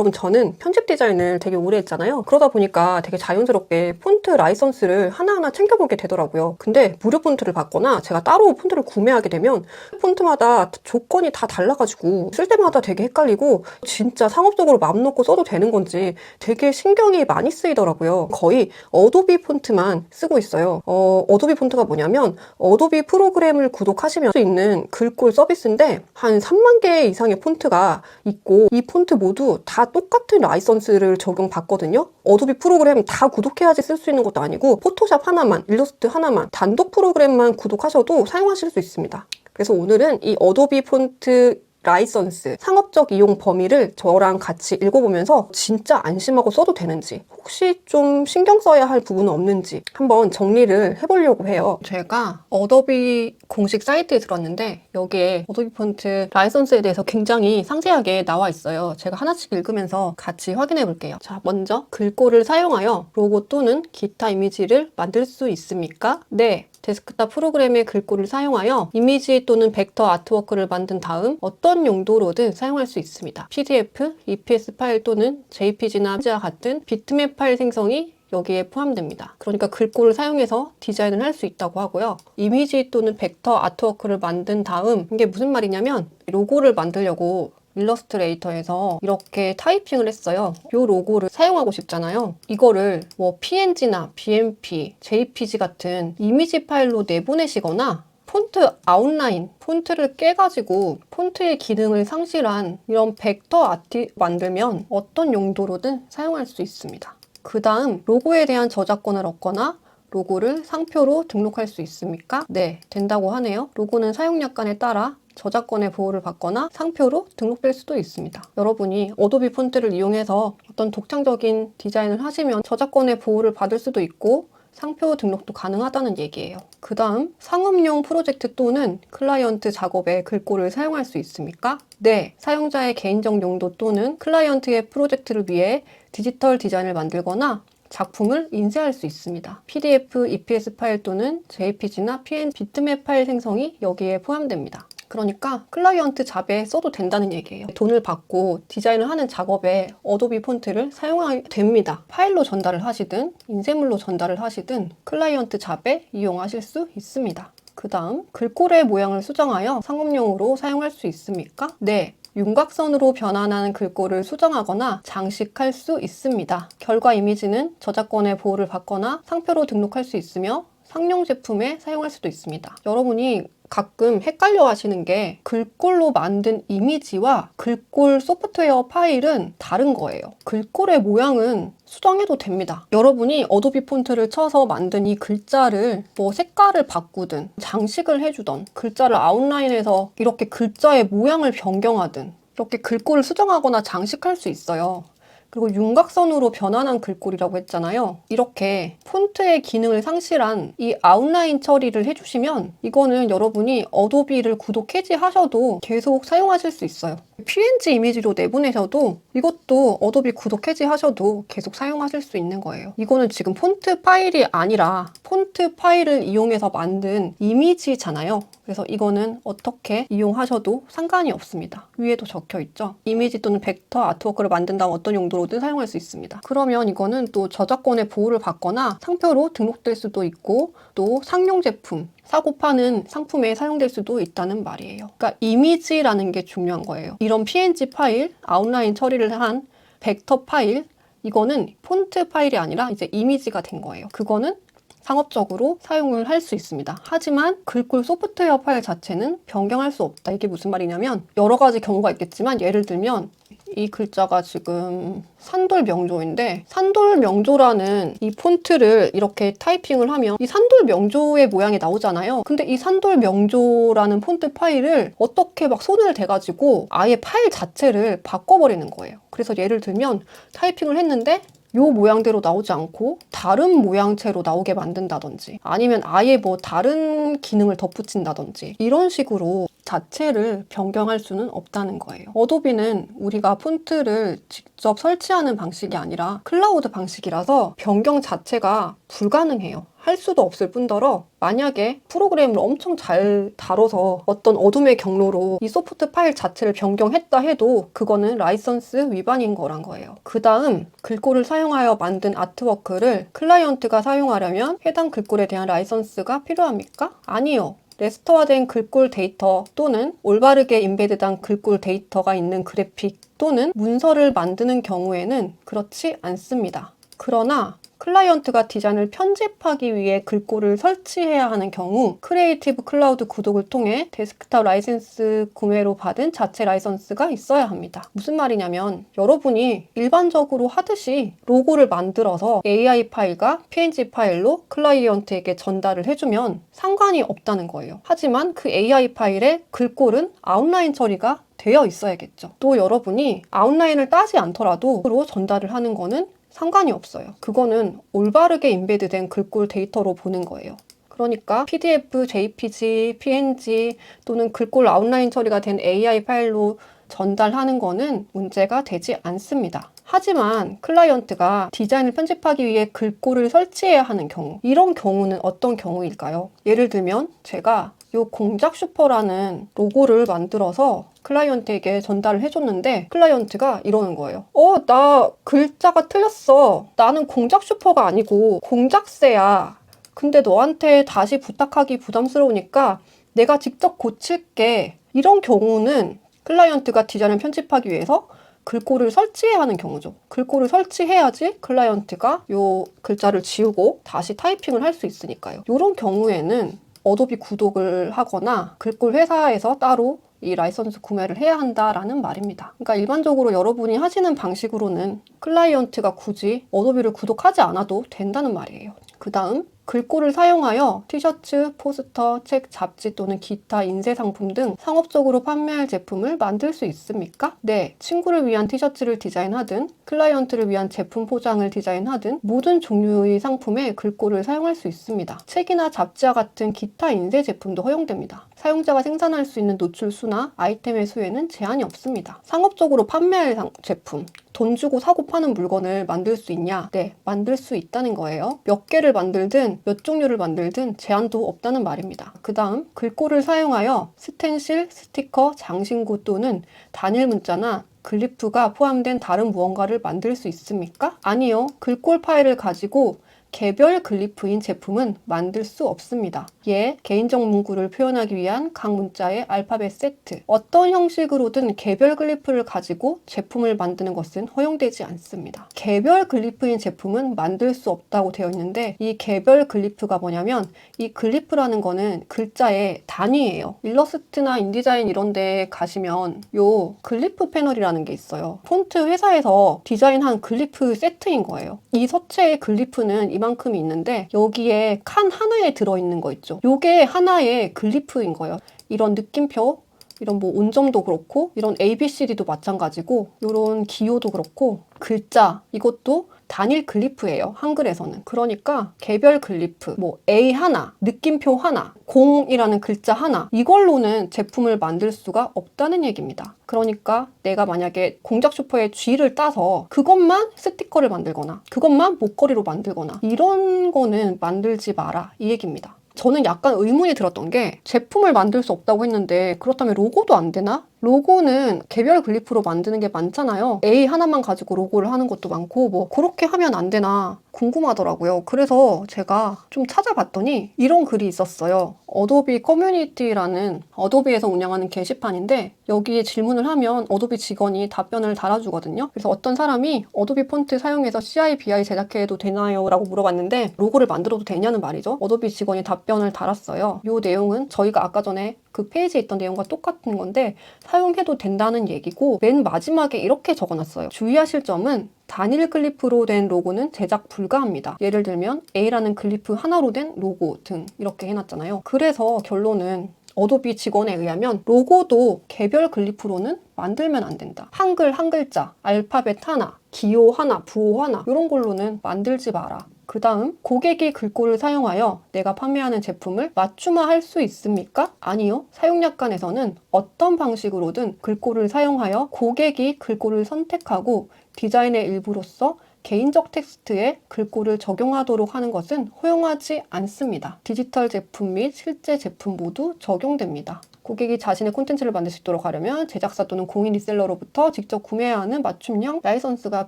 여러분, 저는 편집 디자인을 되게 오래 했잖아요. 그러다 보니까 되게 자연스럽게 폰트 라이선스를 하나하나 챙겨보게 되더라고요. 근데 무료 폰트를 받거나 제가 따로 폰트를 구매하게 되면 폰트마다 조건이 다 달라가지고 쓸 때마다 되게 헷갈리고 진짜 상업적으로 마음 놓고 써도 되는 건지 되게 신경이 많이 쓰이더라고요. 거의 어도비 폰트만 쓰고 있어요. 어도비 폰트가 뭐냐면 어도비 프로그램을 구독하시면 할 수 있는 글꼴 서비스인데 한 3만 개 이상의 폰트가 있고 이 폰트 모두 다 똑같은 라이선스를 적용받거든요. 어도비 프로그램 다 구독해야지 쓸 수 있는 것도 아니고 포토샵 하나만, 일러스트 하나만, 단독 프로그램만 구독하셔도 사용하실 수 있습니다. 그래서 오늘은 이 어도비 폰트 라이선스 상업적 이용 범위를 저랑 같이 읽어보면서 진짜 안심하고 써도 되는지, 혹시 좀 신경 써야 할 부분은 없는지 한번 정리를 해보려고 해요. 제가 어도비 공식 사이트에 들었는데 여기에 어도비 폰트 라이선스에 대해서 굉장히 상세하게 나와 있어요. 제가 하나씩 읽으면서 같이 확인해 볼게요. 자, 먼저 글꼴을 사용하여 로고 또는 기타 이미지를 만들 수 있습니까? 네. 데스크탑 프로그램의 글꼴을 사용하여 이미지 또는 벡터 아트워크를 만든 다음 어떤 용도로든 사용할 수 있습니다. PDF, EPS 파일 또는 JPG나 PNG와 같은 비트맵 파일 생성이 여기에 포함됩니다. 그러니까 글꼴을 사용해서 디자인을 할 수 있다고 하고요. 이미지 또는 벡터 아트워크를 만든 다음, 이게 무슨 말이냐면 로고를 만들려고 일러스트레이터에서 이렇게 타이핑을 했어요. 이 로고를 사용하고 싶잖아요. 이거를 뭐 PNG나 BMP, JPG 같은 이미지 파일로 내보내시거나 폰트 아웃라인, 폰트를 깨가지고 폰트의 기능을 상실한 이런 벡터 아트 만들면 어떤 용도로든 사용할 수 있습니다. 그 다음 로고에 대한 저작권을 얻거나 로고를 상표로 등록할 수 있습니까? 네, 된다고 하네요. 로고는 사용약관에 따라 저작권의 보호를 받거나 상표로 등록될 수도 있습니다. 여러분이 어도비 폰트를 이용해서 어떤 독창적인 디자인을 하시면 저작권의 보호를 받을 수도 있고 상표 등록도 가능하다는 얘기예요. 그 다음 상업용 프로젝트 또는 클라이언트 작업에 글꼴을 사용할 수 있습니까? 네, 사용자의 개인적 용도 또는 클라이언트의 프로젝트를 위해 디지털 디자인을 만들거나 작품을 인쇄할 수 있습니다. PDF, EPS 파일 또는 JPG나 PNG 비트맵 파일 생성이 여기에 포함됩니다. 그러니까 클라이언트 잡에 써도 된다는 얘기예요. 돈을 받고 디자인을 하는 작업에 어도비 폰트를 사용하게 됩니다. 파일로 전달을 하시든 인쇄물로 전달을 하시든 클라이언트 잡에 이용하실 수 있습니다. 그 다음 글꼴의 모양을 수정하여 상업용으로 사용할 수 있습니까? 네. 윤곽선으로 변환하는 글꼴을 수정하거나 장식할 수 있습니다. 결과 이미지는 저작권의 보호를 받거나 상표로 등록할 수 있으며 상용 제품에 사용할 수도 있습니다. 여러분이 가끔 헷갈려 하시는 게 글꼴로 만든 이미지와 글꼴 소프트웨어 파일은 다른 거예요. 글꼴의 모양은 수정해도 됩니다. 여러분이 어도비 폰트를 쳐서 만든 이 글자를 뭐 색깔을 바꾸든 장식을 해주던 글자를 아웃라인해서 이렇게 글자의 모양을 변경하든 이렇게 글꼴을 수정하거나 장식할 수 있어요. 그리고 윤곽선으로 변환한 글꼴이라고 했잖아요. 이렇게 폰트의 기능을 상실한 이 아웃라인 처리를 해주시면 이거는 여러분이 어도비를 구독 해지하셔도 계속 사용하실 수 있어요. PNG 이미지로 내보내셔도 이것도 어도비 구독 해지하셔도 계속 사용하실 수 있는 거예요. 이거는 지금 폰트 파일이 아니라 폰트 파일을 이용해서 만든 이미지잖아요. 그래서 이거는 어떻게 이용하셔도 상관이 없습니다. 위에도 적혀 있죠. 이미지 또는 벡터 아트워크를 만든 다음 어떤 용도로든 사용할 수 있습니다. 그러면 이거는 또 저작권의 보호를 받거나 상표로 등록될 수도 있고 또 상용 제품, 사고 파는 상품에 사용될 수도 있다는 말이에요. 그러니까 이미지라는 게 중요한 거예요. 이런 PNG 파일, 아웃라인 처리를 한 벡터 파일, 이거는 폰트 파일이 아니라 이제 이미지가 된 거예요. 그거는 상업적으로 사용을 할 수 있습니다. 하지만 글꼴 소프트웨어 파일 자체는 변경할 수 없다. 이게 무슨 말이냐면 여러 가지 경우가 있겠지만 예를 들면 이 글자가 지금 산돌명조인데 산돌명조라는 이 폰트를 이렇게 타이핑을 하면 이 산돌명조의 모양이 나오잖아요. 근데 이 산돌명조라는 폰트 파일을 어떻게 막 손을 대가지고 아예 파일 자체를 바꿔버리는 거예요. 그래서 예를 들면 타이핑을 했는데 요 모양대로 나오지 않고 다른 모양체로 나오게 만든다든지 아니면 아예 뭐 다른 기능을 덧붙인다든지 이런 식으로 자체를 변경할 수는 없다는 거예요. 어도비는 우리가 폰트를 직접 설치하는 방식이 아니라 클라우드 방식이라서 변경 자체가 불가능해요. 할 수도 없을 뿐더러 만약에 프로그램을 엄청 잘 다뤄서 어떤 어둠의 경로로 이 소프트 파일 자체를 변경했다 해도 그거는 라이선스 위반인 거란 거예요. 그 다음 글꼴을 사용하여 만든 아트워크를 클라이언트가 사용하려면 해당 글꼴에 대한 라이선스가 필요합니까? 아니요. 레스터화된 글꼴 데이터 또는 올바르게 인베드된 글꼴 데이터가 있는 그래픽 또는 문서를 만드는 경우에는 그렇지 않습니다. 그러나 클라이언트가 디자인을 편집하기 위해 글꼴을 설치해야 하는 경우 크리에이티브 클라우드 구독을 통해 데스크탑 라이센스 구매로 받은 자체 라이선스가 있어야 합니다. 무슨 말이냐면 여러분이 일반적으로 하듯이 로고를 만들어서 AI 파일과 PNG 파일로 클라이언트에게 전달을 해주면 상관이 없다는 거예요. 하지만 그 AI 파일의 글꼴은 아웃라인 처리가 되어 있어야겠죠. 또 여러분이 아웃라인을 따지 않더라도 로 전달을 하는 거는 상관이 없어요. 그거는 올바르게 인베드된 글꼴 데이터로 보는 거예요. 그러니까 PDF, JPG, PNG 또는 글꼴 아웃라인 처리가 된 AI 파일로 전달하는 거는 문제가 되지 않습니다. 하지만 클라이언트가 디자인을 편집하기 위해 글꼴을 설치해야 하는 경우, 이런 경우는 어떤 경우일까요? 예를 들면 제가 이 공작 슈퍼라는 로고를 만들어서 클라이언트에게 전달을 해줬는데 클라이언트가 이러는 거예요. 나 글자가 틀렸어. 나는 공작 슈퍼가 아니고 공작새야. 근데 너한테 다시 부탁하기 부담스러우니까 내가 직접 고칠게. 이런 경우는 클라이언트가 디자인을 편집하기 위해서 글꼴을 설치해야 하는 경우죠. 글꼴을 설치해야지 클라이언트가 이 글자를 지우고 다시 타이핑을 할 수 있으니까요. 이런 경우에는 어도비 구독을 하거나 글꼴 회사에서 따로 이 라이선스 구매를 해야 한다라는 말입니다. 그러니까 일반적으로 여러분이 하시는 방식으로는 클라이언트가 굳이 어도비를 구독하지 않아도 된다는 말이에요. 그 다음 글꼴을 사용하여 티셔츠, 포스터, 책, 잡지 또는 기타 인쇄 상품 등 상업적으로 판매할 제품을 만들 수 있습니까? 네, 친구를 위한 티셔츠를 디자인하든 클라이언트를 위한 제품 포장을 디자인하든 모든 종류의 상품에 글꼴을 사용할 수 있습니다. 책이나 잡지와 같은 기타 인쇄 제품도 허용됩니다. 사용자가 생산할 수 있는 노출 수나 아이템의 수에는 제한이 없습니다. 상업적으로 판매할 제품, 돈 주고 사고 파는 물건을 만들 수 있냐? 네, 만들 수 있다는 거예요. 몇 개를 만들든 몇 종류를 만들든 제한도 없다는 말입니다. 그 다음 글꼴을 사용하여 스텐실, 스티커, 장신구 또는 단일 문자나 글리프가 포함된 다른 무언가를 만들 수 있습니까? 아니요. 글꼴 파일을 가지고 개별 글리프인 제품은 만들 수 없습니다. 예, 개인적 문구를 표현하기 위한 각 문자의 알파벳 세트. 어떤 형식으로든 개별 글리프를 가지고 제품을 만드는 것은 허용되지 않습니다. 개별 글리프인 제품은 만들 수 없다고 되어 있는데 이 개별 글리프가 뭐냐면 이 글리프라는 거는 글자의 단위예요. 일러스트나 인디자인 이런 데 가시면 요 글리프 패널이라는 게 있어요. 폰트 회사에서 디자인한 글리프 세트인 거예요. 이 서체의 글리프는 이만큼이 있는데 여기에 칸 하나에 들어있는 거 있죠. 요게 하나의 글리프인 거예요. 이런 느낌표, 이런 뭐 온점도 그렇고 이런 ABCD도 마찬가지고 이런 기호도 그렇고 글자 이것도 단일 글리프예요. 한글에서는. 그러니까 개별 글리프, 뭐 A 하나, 느낌표 하나, 공이라는 글자 하나 이걸로는 제품을 만들 수가 없다는 얘기입니다. 그러니까 내가 만약에 공작 슈퍼의 G를 따서 그것만 스티커를 만들거나 그것만 목걸이로 만들거나 이런 거는 만들지 마라 이 얘기입니다. 저는 약간 의문이 들었던 게 제품을 만들 수 없다고 했는데 그렇다면 로고도 안 되나? 로고는 개별 글리프로 만드는 게 많잖아요. A 하나만 가지고 로고를 하는 것도 많고 뭐 그렇게 하면 안 되나 궁금하더라고요. 그래서 제가 좀 찾아봤더니 이런 글이 있었어요. 어도비 커뮤니티라는 어도비에서 운영하는 게시판인데 여기에 질문을 하면 어도비 직원이 답변을 달아주거든요. 그래서 어떤 사람이 어도비 폰트 사용해서 CI/BI 제작해도 되나요? 라고 물어봤는데 로고를 만들어도 되냐는 말이죠. 어도비 직원이 답변을 달았어요. 이 내용은 저희가 아까 전에 그 페이지에 있던 내용과 똑같은 건데 사용해도 된다는 얘기고 맨 마지막에 이렇게 적어놨어요. 주의하실 점은 단일 글리프로 된 로고는 제작 불가합니다. 예를 들면 A라는 글리프 하나로 된 로고 등 이렇게 해놨잖아요. 그래서 결론은 어도비 직원에 의하면 로고도 개별 글리프로는 만들면 안 된다. 한글 한 글자, 알파벳 하나, 기호 하나, 부호 하나 이런 걸로는 만들지 마라. 그 다음 고객이 글꼴을 사용하여 내가 판매하는 제품을 맞춤화할 수 있습니까? 아니요. 사용약관에서는 어떤 방식으로든 글꼴을 사용하여 고객이 글꼴을 선택하고 디자인의 일부로서 개인적 텍스트에 글꼴을 적용하도록 하는 것은 허용하지 않습니다. 디지털 제품 및 실제 제품 모두 적용됩니다. 고객이 자신의 콘텐츠를 만들 수 있도록 하려면 제작사 또는 공인 리셀러로부터 직접 구매해야 하는 맞춤형 라이선스가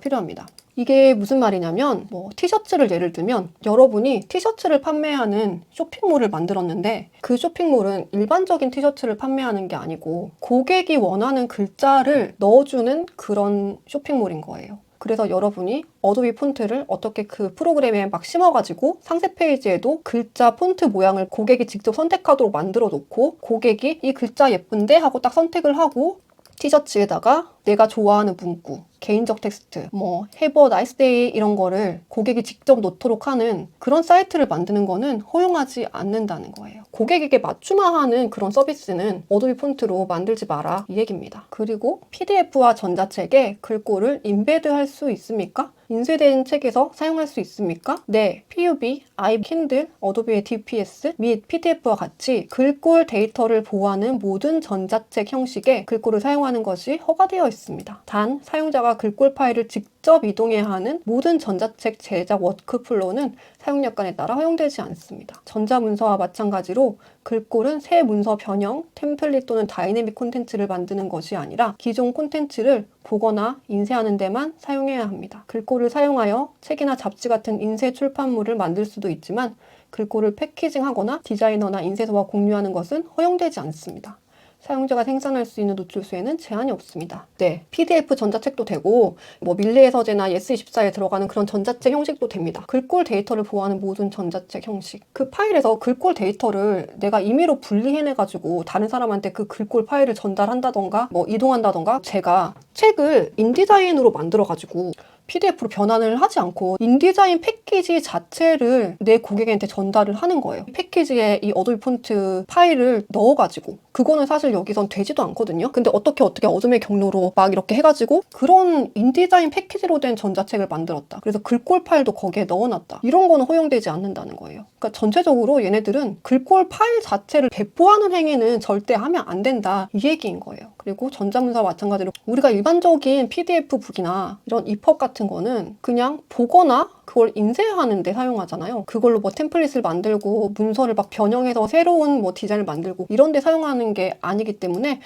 필요합니다. 이게 무슨 말이냐면 티셔츠를 예를 들면 여러분이 티셔츠를 판매하는 쇼핑몰을 만들었는데 그 쇼핑몰은 일반적인 티셔츠를 판매하는 게 아니고 고객이 원하는 글자를 넣어주는 그런 쇼핑몰인 거예요. 그래서 여러분이 어도비 폰트를 어떻게 그 프로그램에 막 심어가지고 상세 페이지에도 글자 폰트 모양을 고객이 직접 선택하도록 만들어 놓고 고객이 이 글자 예쁜데 하고 딱 선택을 하고 티셔츠에다가 내가 좋아하는 문구, 개인적 텍스트, have a nice day 이런 거를 고객이 직접 넣도록 하는 그런 사이트를 만드는 거는 허용하지 않는다는 거예요. 고객에게 맞춤화하는 그런 서비스는 어도비 폰트로 만들지 마라 이 얘기입니다. 그리고 PDF와 전자책에 글꼴을 임베드할 수 있습니까? 인쇄된 책에서 사용할 수 있습니까? 네, PUB, iKindle, 어도비의 DPS 및 PDF와 같이 글꼴 데이터를 보호하는 모든 전자책 형식의 글꼴을 사용하는 것이 허가되어 있습니다. 단, 사용자가 글꼴 파일을 직접 이동해야 하는 모든 전자책 제작 워크플로우는 사용 약관에 따라 허용되지 않습니다. 전자문서와 마찬가지로 글꼴은 새 문서 변형, 템플릿 또는 다이내믹 콘텐츠를 만드는 것이 아니라 기존 콘텐츠를 보거나 인쇄하는 데만 사용해야 합니다. 글꼴을 사용하여 책이나 잡지 같은 인쇄 출판물을 만들 수도 있지만 글꼴을 패키징하거나 디자이너나 인쇄소와 공유하는 것은 허용되지 않습니다. 사용자가 생산할 수 있는 노출수에는 제한이 없습니다. 네, PDF 전자책도 되고 밀레의 서재나 예스24에 들어가는 그런 전자책 형식도 됩니다. 글꼴 데이터를 보호하는 모든 전자책 형식. 그 파일에서 글꼴 데이터를 내가 임의로 분리해내가지고 다른 사람한테 그 글꼴 파일을 전달한다던가 이동한다던가 제가 책을 인디자인으로 만들어가지고 PDF로 변환을 하지 않고 인디자인 패키지 자체를 내 고객한테 전달을 하는 거예요. 패키지에 이 어도비 폰트 파일을 넣어가지고 그거는 사실 여기선 되지도 않거든요. 근데 어떻게 어둠의 경로로 막 이렇게 해가지고 그런 인디자인 패키지로 된 전자책을 만들었다. 그래서 글꼴 파일도 거기에 넣어놨다. 이런 거는 허용되지 않는다는 거예요. 그러니까 전체적으로 얘네들은 글꼴 파일 자체를 배포하는 행위는 절대 하면 안 된다. 이 얘기인 거예요. 그리고 전자문서와 마찬가지로 우리가 일반적인 PDF북이나 이런 EPUB 같은 거는 그냥 보거나 그걸 인쇄하는 데 사용하잖아요. 그걸로 템플릿을 만들고 문서를 막 변형해서 새로운 디자인을 만들고 이런 데 사용하는 게 아니기 때문에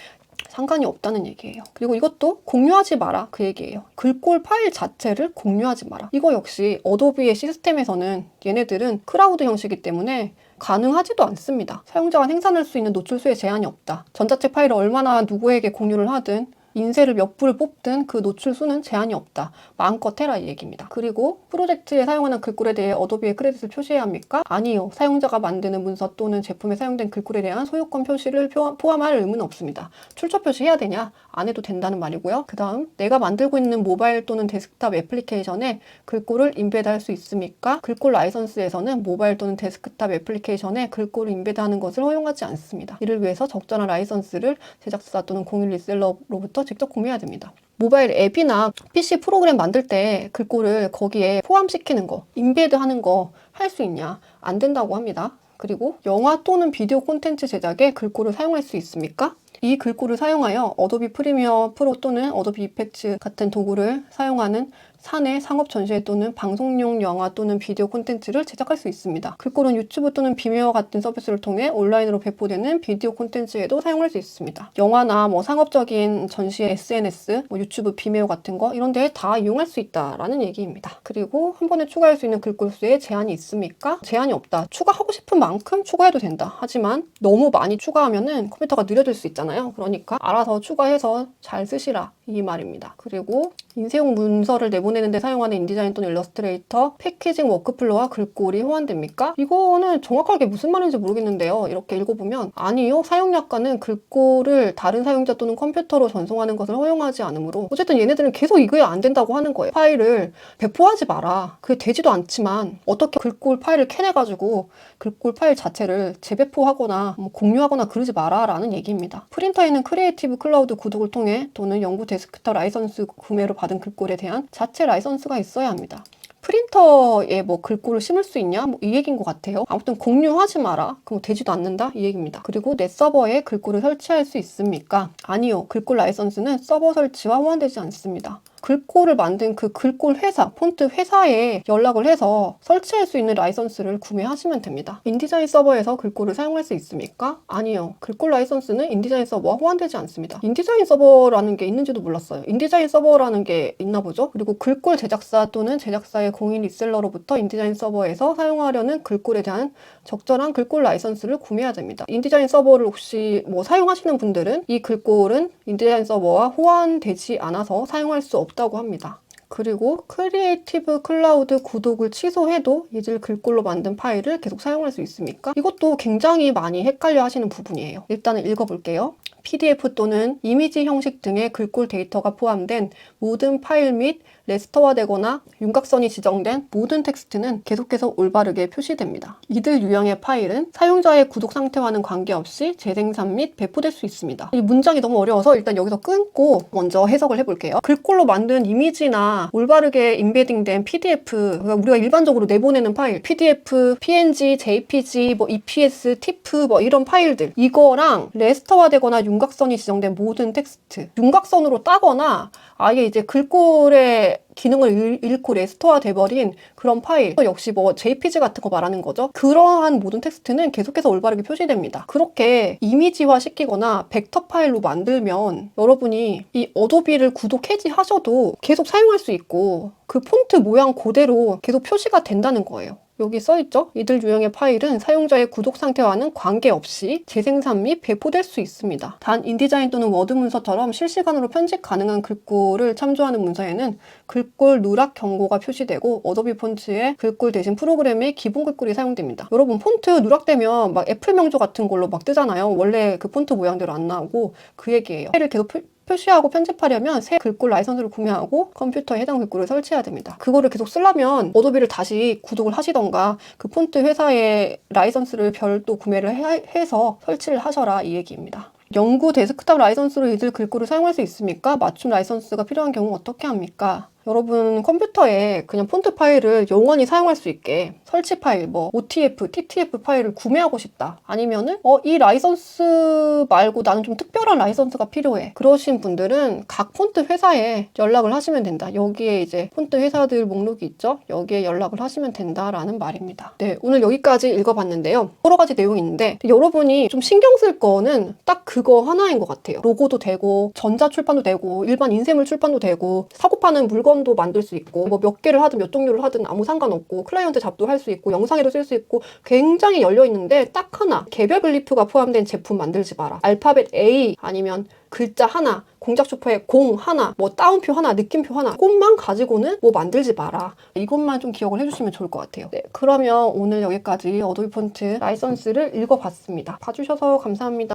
상관이 없다는 얘기예요. 그리고 이것도 공유하지 마라 그 얘기예요. 글꼴 파일 자체를 공유하지 마라. 이거 역시 어도비의 시스템에서는 얘네들은 클라우드 형식이기 때문에 가능하지도 않습니다. 사용자가 생산할 수 있는 노출수에 제한이 없다. 전자책 파일을 얼마나 누구에게 공유를 하든 인쇄를 몇 부를 뽑든 그 노출수는 제한이 없다. 마음껏 해라 이 얘기입니다. 그리고 프로젝트에 사용하는 글꼴에 대해 어도비의 크레딧을 표시해야 합니까? 아니요. 사용자가 만드는 문서 또는 제품에 사용된 글꼴에 대한 소유권 표시를 포함할 의무는 없습니다. 출처 표시해야 되냐? 안 해도 된다는 말이고요. 그 다음 내가 만들고 있는 모바일 또는 데스크탑 애플리케이션에 글꼴을 임베드할 수 있습니까? 글꼴 라이선스에서는 모바일 또는 데스크탑 애플리케이션에 글꼴을 임베드하는 것을 허용하지 않습니다. 이를 위해서 적절한 라이선스를 제작사 또는 공인 리셀러로부터 직접 구매해야 됩니다. 모바일 앱이나 PC 프로그램 만들 때 글꼴을 거기에 포함시키는 거, 임베드하는 거 할 수 있냐? 안 된다고 합니다. 그리고 영화 또는 비디오 콘텐츠 제작에 글꼴을 사용할 수 있습니까? 이 글꼴을 사용하여 어도비 프리미어 프로 또는 어도비 이펙트 같은 도구를 사용하는 사내 상업 전시회 또는 방송용 영화 또는 비디오 콘텐츠를 제작할 수 있습니다. 글꼴은 유튜브 또는 비메어 같은 서비스를 통해 온라인으로 배포되는 비디오 콘텐츠에도 사용할 수 있습니다. 영화나 상업적인 전시회 SNS, 유튜브, 비메어 같은 거 이런 데에 다 이용할 수 있다라는 얘기입니다. 그리고 한 번에 추가할 수 있는 글꼴 수에 제한이 있습니까? 제한이 없다. 추가하고 싶은 만큼 추가해도 된다. 하지만 너무 많이 추가하면은 컴퓨터가 느려질 수 있잖아요. 그러니까 알아서 추가해서 잘 쓰시라 이 말입니다. 그리고 인쇄용 문서를 내보내는데 사용하는 인디자인 또는 일러스트레이터, 패키징 워크플로우와 글꼴이 호환됩니까? 이거는 정확하게 무슨 말인지 모르겠는데요. 이렇게 읽어보면 아니요. 사용약관은 글꼴을 다른 사용자 또는 컴퓨터로 전송하는 것을 허용하지 않으므로 어쨌든 얘네들은 계속 이거에 안 된다고 하는 거예요. 파일을 배포하지 마라. 그게 되지도 않지만 어떻게 글꼴 파일을 캐내가지고 글꼴 파일 자체를 재배포하거나 공유하거나 그러지 마라 라는 얘기입니다. 프린터에는 크리에이티브 클라우드 구독을 통해 또는 영구 데스크탑 라이선스 구매로 받은 글꼴에 대한 자체 라이선스가 있어야 합니다. 프린터에 글꼴을 심을 수 있냐? 이 얘기인 것 같아요. 아무튼 공유하지 마라. 그럼 되지도 않는다? 이 얘기입니다. 그리고 내 서버에 글꼴을 설치할 수 있습니까? 아니요. 글꼴 라이선스는 서버 설치와 호환되지 않습니다. 글꼴을 만든 그 글꼴 회사, 폰트 회사에 연락을 해서 설치할 수 있는 라이선스를 구매하시면 됩니다. 인디자인 서버에서 글꼴을 사용할 수 있습니까? 아니요. 글꼴 라이선스는 인디자인 서버와 호환되지 않습니다. 인디자인 서버라는 게 있는지도 몰랐어요. 인디자인 서버라는 게 있나 보죠? 그리고 글꼴 제작사 또는 제작사의 공인 리셀러로부터 인디자인 서버에서 사용하려는 글꼴에 대한 적절한 글꼴 라이선스를 구매해야 됩니다. 인디자인 서버를 혹시 사용하시는 분들은 이 글꼴은 인디자인 서버와 호환되지 않아서 사용할 수 없다고 합니다. 그리고 크리에이티브 클라우드 구독을 취소해도 이들 글꼴로 만든 파일을 계속 사용할 수 있습니까? 이것도 굉장히 많이 헷갈려 하시는 부분이에요. 일단은 읽어볼게요. PDF 또는 이미지 형식 등의 글꼴 데이터가 포함된 모든 파일 및 레스터화되거나 윤곽선이 지정된 모든 텍스트는 계속해서 올바르게 표시됩니다. 이들 유형의 파일은 사용자의 구독 상태와는 관계없이 재생산 및 배포될 수 있습니다. 이 문장이 너무 어려워서 일단 여기서 끊고 먼저 해석을 해볼게요. 글꼴로 만든 이미지나 올바르게 인베딩된 PDF, 그러니까 우리가 일반적으로 내보내는 파일, PDF, PNG, JPG, EPS, TIFF 이런 파일들, 이거랑 레스터화되거나 윤곽선이 지정된 모든 텍스트, 윤곽선으로 따거나 아예 이제 글꼴의 기능을 잃고 레스터화 돼버린 그런 파일, 역시 JPG 같은 거 말하는 거죠. 그러한 모든 텍스트는 계속해서 올바르게 표시됩니다. 그렇게 이미지화 시키거나 벡터 파일로 만들면 여러분이 이 어도비를 구독 해지하셔도 계속 사용할 수 있고 그 폰트 모양 그대로 계속 표시가 된다는 거예요. 여기 써있죠? 이들 유형의 파일은 사용자의 구독 상태와는 관계없이 재생산 및 배포될 수 있습니다. 단 인디자인 또는 워드 문서처럼 실시간으로 편집 가능한 글꼴을 참조하는 문서에는 글꼴 누락 경고가 표시되고 어도비 폰트의 글꼴 대신 프로그램의 기본 글꼴이 사용됩니다. 여러분 폰트 누락되면 막 애플 명조 같은 걸로 막 뜨잖아요. 원래 그 폰트 모양대로 안 나오고 그 얘기예요. 파일을 계속 표시하고 편집하려면 새 글꼴 라이선스를 구매하고 컴퓨터에 해당 글꼴을 설치해야 됩니다. 그거를 계속 쓰려면 어도비를 다시 구독을 하시던가 그 폰트 회사의 라이선스를 별도 구매를 해서 설치를 하셔라 이 얘기입니다. 연구 데스크탑 라이선스로 이들 글꼴을 사용할 수 있습니까? 맞춤 라이선스가 필요한 경우 어떻게 합니까? 여러분 컴퓨터에 그냥 폰트 파일을 영원히 사용할 수 있게 설치 파일, OTF, TTF 파일을 구매하고 싶다. 아니면은 이 라이선스 말고 나는 좀 특별한 라이선스가 필요해. 그러신 분들은 각 폰트 회사에 연락을 하시면 된다. 여기에 이제 폰트 회사들 목록이 있죠? 여기에 연락을 하시면 된다라는 말입니다. 네, 오늘 여기까지 읽어봤는데요. 여러 가지 내용이 있는데 여러분이 좀 신경 쓸 거는 딱 그거 하나인 것 같아요. 로고도 되고 전자출판도 되고 일반 인쇄물 출판도 되고 사고 파는 물건도 만들 수 있고 몇 개를 하든 몇 종류를 하든 아무 상관없고 클라이언트 잡도 할 수 있고 영상에도 쓸 수 있고 굉장히 열려있는데 딱 하나 개별 글리프가 포함된 제품 만들지 마라. 알파벳 A 아니면 글자 하나, 공작 슈퍼에 공 하나, 따옴표 하나, 느낌표 하나, 그것만 가지고는 만들지 마라. 이것만 좀 기억을 해주시면 좋을 것 같아요. 네, 그러면 오늘 여기까지 어도비 폰트 라이선스를 읽어봤습니다. 봐주셔서 감사합니다.